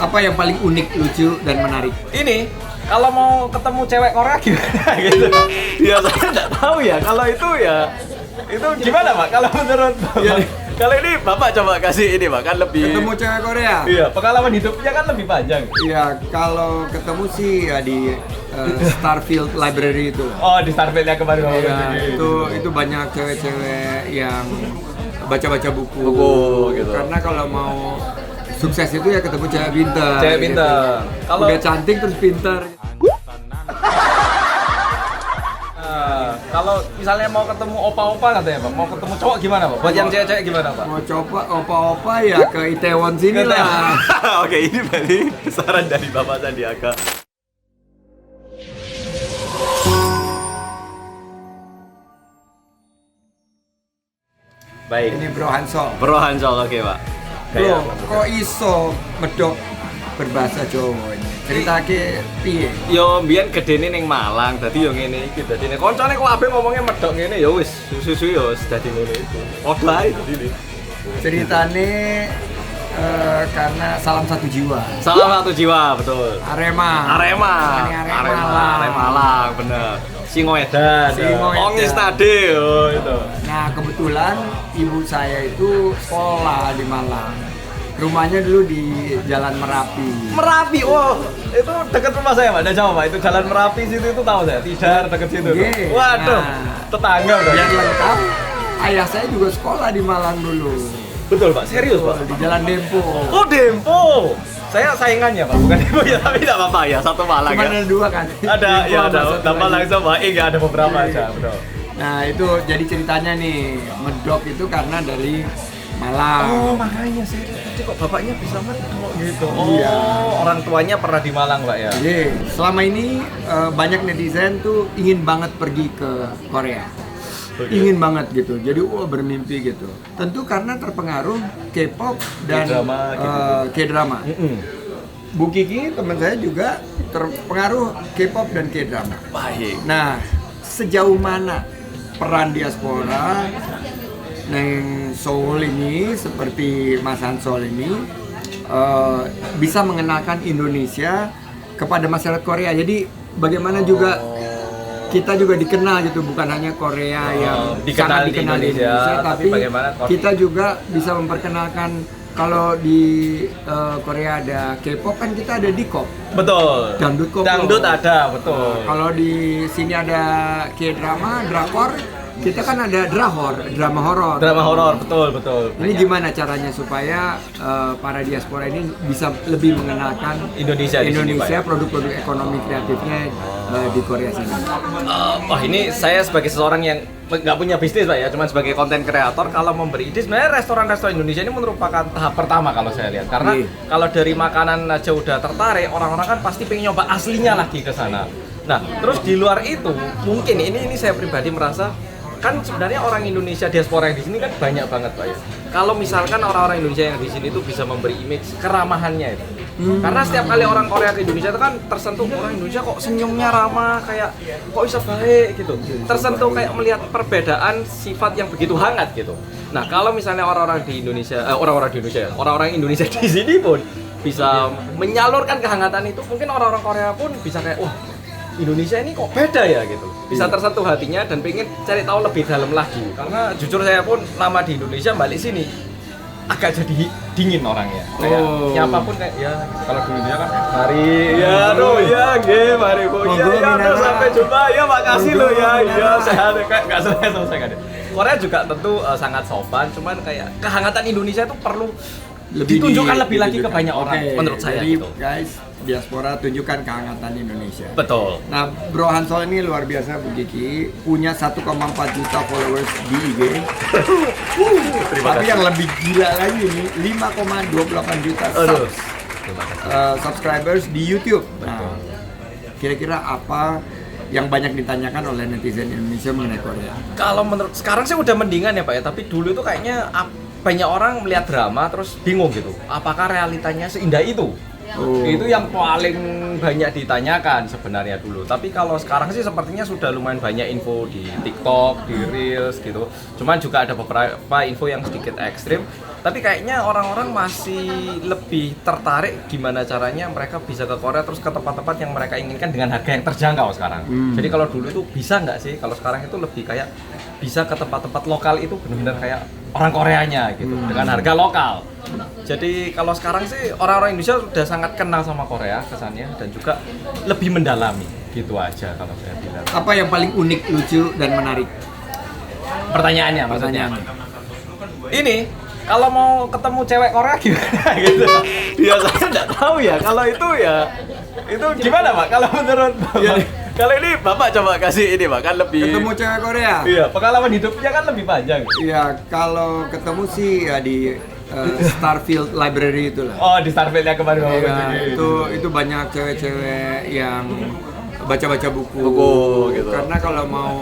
Apa yang paling unik, lucu dan menarik? Ini kalau mau ketemu cewek Korea gimana gitu. Biasanya nggak tahu ya. Kalau itu ya itu gimana Pak? Kalau menurut Bapak? Iya. Kalau ini Bapak coba kasih ini Pak, kan lebih Ketemu cewek Korea? Iya, pengalaman hidupnya kan lebih panjang. Iya, kalau ketemu sih ya di Starfield Library itu. Oh, di Starfield yang kemarin Bapak Iya, kunjungi. itu banyak cewek-cewek yang baca-baca buku. Gitu. Karena kalau mau sukses itu ya ketemu cewek pintar. Cewek pintar. Gitu. Kalau Udah cantik terus pintar. Kalau misalnya mau ketemu opa-opa katanya Pak, mau ketemu cowok gimana Pak? Buat yang cewek-cewek gimana Pak? Mau coba opa-opa ya ke Itaewon sini lah. Oke, ini berarti saran dari Bapak Sandiaga. Baik. Ini Bro Hansol. Bro Hansol, oke Pak. Bro, kok iso medok berbahasa Jawa ini? Ceritake piye? Yo mbiyen gedene ning Malang, dadi yo ngene iki dadine. Koncone kok ape ngomongnya medok ngene ya wis susu yo dadi ngene itu. Padha ae dadi. Ceritane karena salam satu jiwa. Salam satu jiwa, betul. Arema. Arema. Arema Malang, bener. Singoedan. Singoedan. Ongis Tade oh itu. Nah, kebetulan ibu saya itu sekolah di Malang. Rumahnya dulu di Jalan Merapi. Merapi, oh itu dekat rumah saya Pak, ada jauh Pak, itu Jalan Merapi situ itu tahu saya, Tidar dekat situ. Ye. Waduh, Nah, tetangga udah. Yang lengkap, ayah saya juga sekolah di Malang dulu. Betul Pak, serius Pak. Di Jalan Dempo. Oh Dempo, saya saingannya Pak, bukan Dempo ya, tapi tidak apa-apa ya, satu Malang Cuma ya. ada dua kan? Ada, Dempo ya sama ada, satu tambah lagi. langsung Pak, enggak ada beberapa aja, betul. Nah, itu jadi ceritanya nih, medok itu karena dari Malang. Oh makanya saya tadi kok bapaknya bisa medok gitu. Oh, Iya. orang tuanya pernah di Malang Pak ya. Jadi, selama ini banyak netizen tuh ingin banget pergi ke Korea. Oke. Ingin banget gitu. Jadi bermimpi gitu. Tentu karena terpengaruh K-pop dan K-drama gitu. K-drama. Mm-mm. Bu Kiki teman saya juga terpengaruh K-pop dan K-drama. Baik. Nah, sejauh mana peran diaspora neng Seoul ini seperti Mas Hansol ini bisa mengenalkan Indonesia kepada masyarakat Korea. Jadi bagaimana juga kita juga dikenal gitu, bukan hanya Korea yang dikenal sangat di dikenal Indonesia, tapi bagaimana kita juga bisa memperkenalkan. Kalau di Korea ada K-pop kan kita ada D-pop. Betul. Dangdut koplo. Dangdut ada, betul. Kalau di sini ada K-drama, drakor, kita kan ada drama horor. Drama horor, betul. Ini gimana caranya supaya para diaspora ini bisa lebih mengenalkan Indonesia di sini, Pak, ya? produk-produk ekonomi kreatifnya di Korea sini. Wah ini saya sebagai seseorang yang nggak punya bisnis Pak ya, cuma sebagai konten kreator kalau memberi ide sebenarnya restoran-restoran Indonesia ini merupakan tahap pertama kalau saya lihat karena kalau dari makanan aja udah tertarik orang-orang kan pasti pengen nyoba aslinya lagi ke sana. Nah terus di luar itu mungkin ini saya pribadi merasa kan sebenarnya orang Indonesia diaspora yang di sini kan banyak banget Pak ya. Kalau misalkan orang-orang Indonesia yang di sini itu bisa memberi image keramahannya itu. Karena setiap kali orang Korea ke Indonesia itu kan tersentuh orang Indonesia kok senyumnya ramah kayak kok bisa baik gitu. Tersentuh kayak melihat perbedaan sifat yang begitu hangat gitu. Nah, kalau misalnya orang-orang Indonesia di sini pun bisa menyalurkan kehangatan itu, mungkin orang-orang Korea pun bisa kayak wah Indonesia ini kok beda ya gitu, bisa tersentuh hatinya dan pengen cari tahu lebih dalam lagi. Karena jujur saya pun lama di Indonesia balik sini agak jadi dingin orangnya. Kayak siapapun kayak ya kalau di Indonesia kan mari ya aduh ya nggih mari Bu ya aduh sampai jumpa ya makasih lo ya sehat kayak enggak selesai kan. Korea juga tentu sangat sopan, cuman kayak kehangatan Indonesia itu perlu ditunjukkan lebih lagi ke banyak orang menurut saya jadi, gitu. Guys, diaspora tunjukkan kehangatan Indonesia. Betul. Nah, Bro Hansol ini luar biasa Bu Kiki, punya 1,4 juta followers di IG. Tapi yang lebih gila lagi nih, 5,28 juta subscribers di YouTube. Nah, kira-kira apa yang banyak ditanyakan oleh netizen Indonesia mengenai Korea? Kalau menurut sekarang sih udah mendingan ya Pak ya, tapi dulu itu kayaknya banyak orang melihat drama terus bingung gitu. Apakah realitanya seindah itu? Itu yang paling banyak ditanyakan sebenarnya dulu. Tapi kalau sekarang sih sepertinya sudah lumayan banyak info di TikTok, di Reels gitu. Cuman juga ada beberapa info yang sedikit ekstrim. Tapi kayaknya orang-orang masih lebih tertarik gimana caranya mereka bisa ke Korea terus ke tempat-tempat yang mereka inginkan dengan harga yang terjangkau sekarang. Jadi kalau dulu itu bisa nggak sih? Kalau sekarang itu lebih kayak bisa ke tempat-tempat lokal itu benar-benar kayak orang Koreanya gitu dengan harga lokal. Jadi kalau sekarang sih orang-orang Indonesia sudah sangat kenal sama Korea kesannya dan juga lebih mendalami gitu aja kalau saya bilang. Apa yang paling unik, lucu dan menarik? Pertanyaannya maksudnya. Ini kalau mau ketemu cewek Korea gimana gitu? Biasanya nggak tahu ya. Kalau itu ya itu gimana Pak? Kalau menurut Bapak? Kalau ini Bapak coba kasih ini Pak, kan lebih Ketemu cewek Korea? Iya, pengalaman hidupnya kan lebih panjang. Iya, kalau ketemu sih ya di Starfield Library itulah. Oh, di Starfield yang kemarin Bapak Iya, kunjungi. itu banyak cewek-cewek yang baca-baca buku. Gitu. Karena kalau mau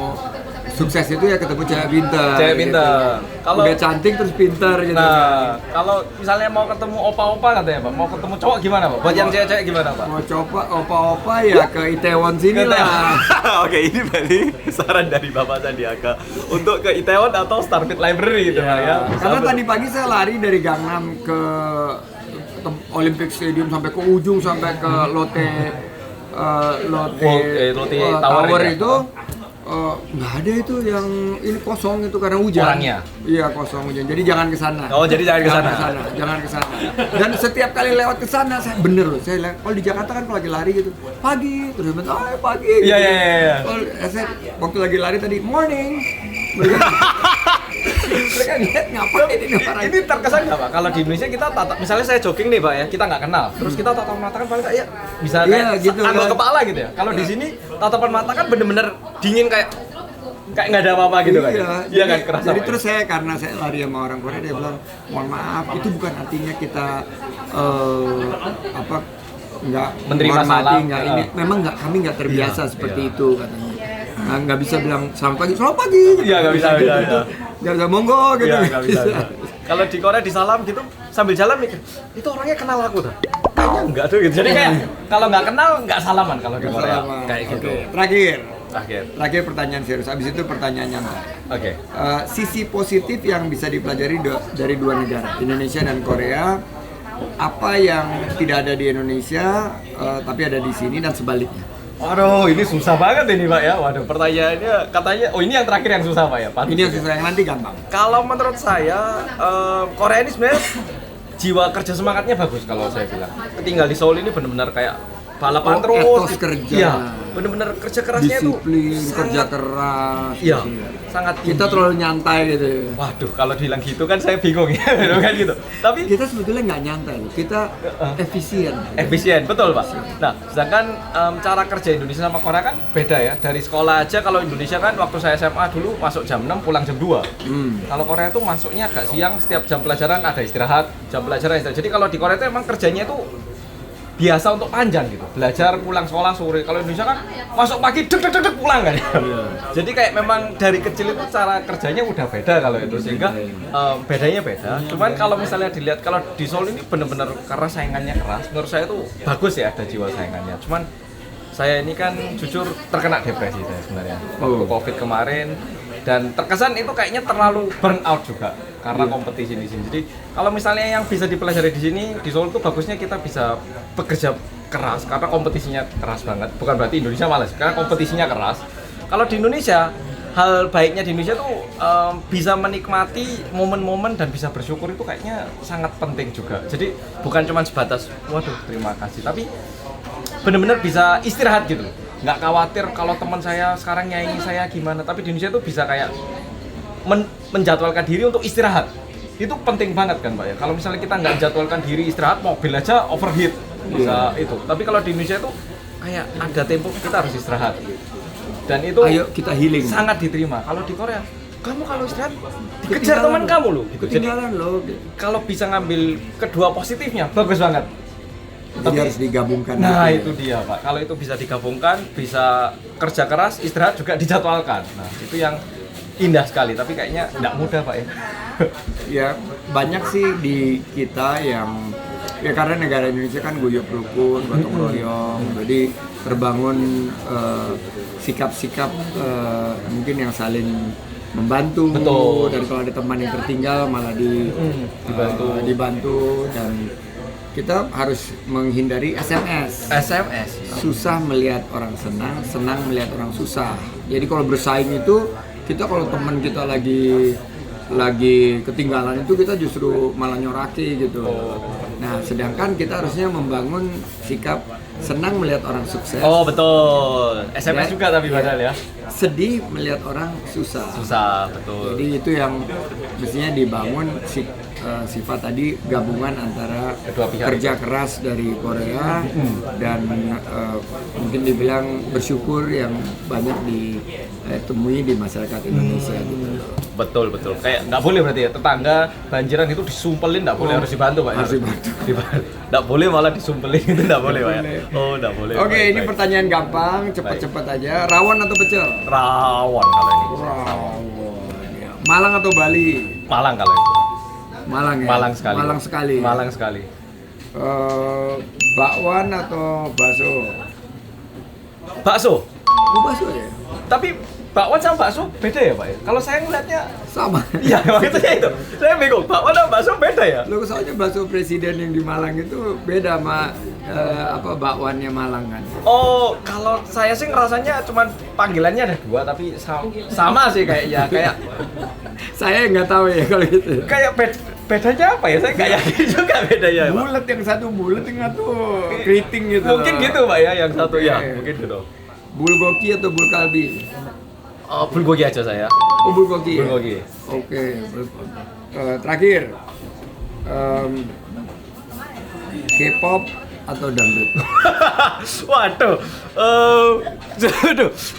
sukses itu ya ketemu cewek pintar. Cewek pintar. Gitu. Kalau udah cantik terus pintar gitu. Nah, kalau misalnya mau ketemu opa-opa katanya Pak, mau ketemu cowok gimana Pak? Buat yang cewek-cewek gimana Pak? Mau coba opa-opa ya ke Itaewon sini lah. Oke, ini berarti saran dari Bapak Sandiaga untuk ke Itaewon atau Starfield Library gitu Pak ya. Karena tadi pagi saya lari dari Gangnam ke Olympic Stadium sampai ke ujung sampai ke Lotte Tower ya. itu nggak ada itu yang ini kosong itu karena hujan. Orangnya? Iya kosong hujan. Jadi jangan ke sana. Oh, jadi jangan ke sana. Jangan ke sana. Dan setiap kali lewat ke sana saya bener loh. Saya lihat kalau di Jakarta kan kalau lagi lari gitu pagi terus bilang pagi. Iya gitu. iya. Kalau saya waktu lagi lari tadi morning. Mereka lihat ngapain ini orang. Ini terkesan nggak Pak? Kalau di Indonesia kita tatap, misalnya saya jogging nih Pak ya, kita nggak kenal, terus kita tatap mata kan paling kayak bisa kayak gitu, angkat kan. kepala gitu ya. Kalau di sini tatapan mata kan bener-bener dingin kayak nggak ada apa-apa gitu kan? Iya kan kerasa. Jadi Pak, terus saya karena saya lari sama orang Korea dia bilang mohon maaf itu bukan artinya kita nggak menerima menghormati, salam. nggak ini memang kami nggak terbiasa Iya, seperti iya. itu katanya. Nah, nggak bisa bilang selamat pagi Iya nggak bisa. nggak bisa monggo gitu. Iya nggak bisa. Kalau di Korea disalam gitu sambil jalan mikir itu orangnya kenal aku tuh. Kayaknya enggak tuh gitu. Jadi kayak kalau nggak kenal nggak salaman kalau di Korea kayak gitu. Oke. Akhir. Terakhir pertanyaan serius. Abis itu pertanyaan nyantai. Oke. Sisi positif yang bisa dipelajari dari dua negara, Indonesia dan Korea, apa yang tidak ada di Indonesia tapi ada di sini dan sebaliknya. Waduh, ini susah banget ini Pak ya. Waduh, pertanyaannya katanya, oh ini yang terakhir yang susah Pak ya. Pasti. Ini yang susah, yang nanti gampang. Kalau menurut saya, Korea ini sebenarnya jiwa kerja semangatnya bagus kalau saya bilang. Tinggal di Seoul ini benar-benar kayak balapan terus. Etos kerja. Iya, benar-benar kerja kerasnya itu Disiplin, kerja sangat- keras. Iya, gitu. sangat tinggi. Kita terlalu nyantai gitu. Waduh, kalau bilang gitu kan saya bingung ya, kan gitu. Tapi Kita sebetulnya nggak nyantai loh. Kita efisien. efisien, betul Pak. Nah, sedangkan cara kerja Indonesia sama Korea kan beda ya. Dari sekolah aja kalau Indonesia kan waktu saya SMA dulu masuk jam 6 pulang jam 2. Kalau Korea itu masuknya agak siang, setiap jam pelajaran ada istirahat, jam pelajaran istirahat. Jadi kalau di Korea itu emang kerjanya itu biasa untuk panjang gitu. Belajar pulang sekolah sore. Kalau Indonesia kan masuk pagi dek pulang kan. Jadi kayak memang dari kecil itu cara kerjanya udah beda kalau itu sehingga bedanya beda. Cuman kalau misalnya dilihat kalau di Seoul ini benar-benar karena saingannya keras, menurut saya itu bagus ya ada jiwa saingannya. Cuman saya ini kan jujur terkena depresi saya sebenarnya waktu Covid kemarin dan terkesan itu kayaknya terlalu burn out juga karena kompetisi di sini. Jadi kalau misalnya yang bisa dipelajari di sini di Seoul itu bagusnya kita bisa bekerja keras karena kompetisinya keras banget. Bukan berarti Indonesia malas karena kompetisinya keras. Kalau di Indonesia hal baiknya di Indonesia tuh bisa menikmati momen-momen dan bisa bersyukur itu kayaknya sangat penting juga. Jadi bukan cuma sebatas waduh terima kasih tapi benar-benar bisa istirahat gitu. Nggak khawatir kalau teman saya sekarang nyanyi saya gimana, tapi di Indonesia tuh bisa kayak menjadwalkan diri untuk istirahat. Itu penting banget kan Pak ya. Kalau misalnya kita nggak jadwalkan diri istirahat, mobil aja overheat bisa itu. Tapi kalau di Indonesia tuh kayak ada tempo kita harus istirahat. Dan itu Ayo kita healing. sangat diterima. Kalau di Korea, kamu kalau istirahat dikejar teman kamu loh. Gitu. Jadi Ketinggalan loh. kalau bisa ngambil kedua positifnya bagus banget. Jadi harus digabungkan. Nah gitu. itu dia Pak, kalau itu bisa digabungkan, bisa kerja keras, istirahat juga dijadwalkan. Nah itu yang indah sekali, tapi kayaknya nggak mudah Pak ya. Ya banyak sih di kita yang ya karena negara Indonesia kan guyup rukun, gotong royong, jadi terbangun sikap-sikap mungkin yang saling membantu. Betul. Dan kalau ada teman yang tertinggal malah dibantu dan kita harus menghindari SMS. Susah melihat orang senang, senang melihat orang susah. Jadi kalau bersaing itu kita kalau teman kita lagi ketinggalan itu kita justru malah nyoraki gitu. Nah, sedangkan kita harusnya membangun sikap senang melihat orang sukses. Oh betul. SMS Ya, juga tapi padahal ya. Sedih melihat orang susah. Susah, betul. Jadi itu yang mestinya dibangun sifat tadi gabungan antara Kedua pihak. kerja keras dari Korea dan mungkin dibilang bersyukur yang banyak ditemui di masyarakat Indonesia gitu. Betul. Kayak nggak boleh berarti ya, tetangga banjiran itu disumpelin nggak boleh, harus dibantu Pak. Harus dibantu. Nggak boleh malah disumpelin itu nggak boleh Pak ya. Oh nggak boleh. Oke, Baik, ini baik. pertanyaan gampang, cepat-cepat aja. Rawon atau pecel? Rawon kalau ini. Rawon. Ya. Malang atau Bali? Malang kalau itu. Malang ya. Malang sekali. Malang sekali. Bakwan atau bakso? Bakso. Oh, bakso ya. Tapi bakwan sama bakso beda ya Pak ya? Kalau saya ngeliatnya Sama. iya maksudnya itu. Saya bingung, bakwan sama bakso beda ya? Lo soalnya bakso presiden yang di Malang itu beda sama bakwannya Malang kan. Oh, kalau saya sih ngerasanya cuman panggilannya ada dua tapi sama sih kayaknya. Saya nggak tahu ya kalau itu. Kayak bedanya apa ya? Saya nggak yakin juga bedanya Pak. Bulat yang satu bulat yang satu keriting gitu. Mungkin gitu Pak ya, yang satu ya. Oke. Mungkin gitu. Bulgogi atau bulkalbi? Oh, bulgogi aja saya. Oh, bulgogi. Ya? Bulgogi. Oke. Terakhir. K-pop atau dangdut? Waduh,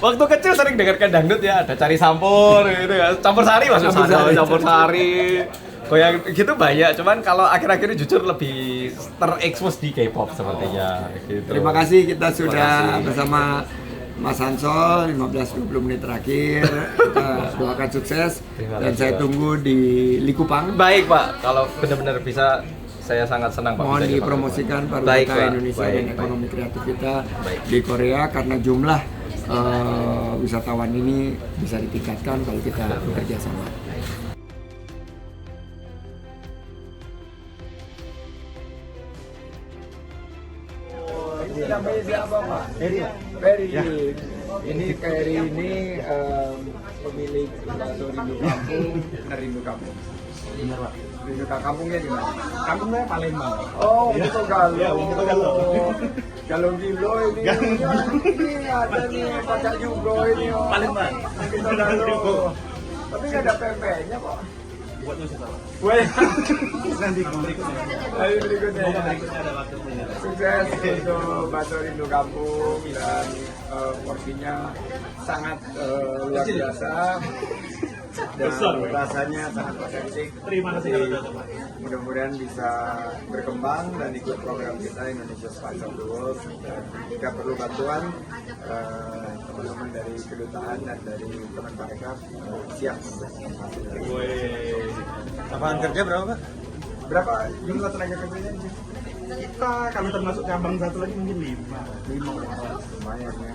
waktu kecil sering dengarkan dangdut ya, ada cari sampur gitu ya, campur sari campur sari, goyang gitu banyak. Cuman kalau akhir-akhir ini jujur lebih terekspos di K-pop sepertinya. Gitu. Terima kasih kita sudah kasih. bersama Mas Hansol 15-20 menit terakhir. Kita doakan sukses Terima dan kasih, saya Pak. tunggu di Likupang. Baik Pak, kalau benar-benar bisa, saya sangat senang Pak. Mohon bisa dipanggil, dipromosikan Pak. Baik, pariwisata Pak. Indonesia Baik, dan baik. ekonomi kreatif kita Baik. di Korea karena jumlah wisatawan ini bisa ditingkatkan kalau kita bekerja sama. Namanya siapa Pak? Ferry. Ini Ferry ini pemilik bakso Rindu Kampung. Rindu Kampung. Rindu Kampungnya di mana? Kampungnya Palembang. Oh, Puto Galo. Iya, Puto Galo. Galung Gilo ini. Ini ada nih Pak Jugo ini. Palembang. Puto Galo. Tapi nggak ada pempeknya kok. Buatnya susah. Weh. Nanti berikutnya. Ayo berikutnya. Semoga berikutnya ada waktu. Sukses untuk bakso Rindu Kampung dan porsinya sangat luar biasa dan rasanya sangat otentik. Terima kasih kalau sudah teman. Mudah-mudahan bisa berkembang dan ikut program kita Indonesia Spice of the World. Dan jika perlu bantuan teman-teman dari kedutaan dan dari Kemenparekraf siap untuk membantu. Lapangan kerja berapa Pak? Berapa jumlah tenaga kerjanya? Kita kalau termasuk cabang satu lagi mungkin 5 orang. Lumayan ya.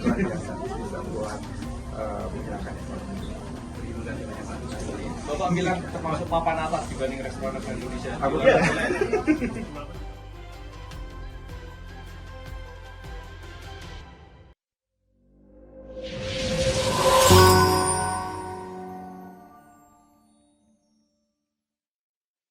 Luar biasa bisa buat menggerakkan ekonomi. Bapak bilang termasuk papan atas dibanding restoran Indonesia. Aku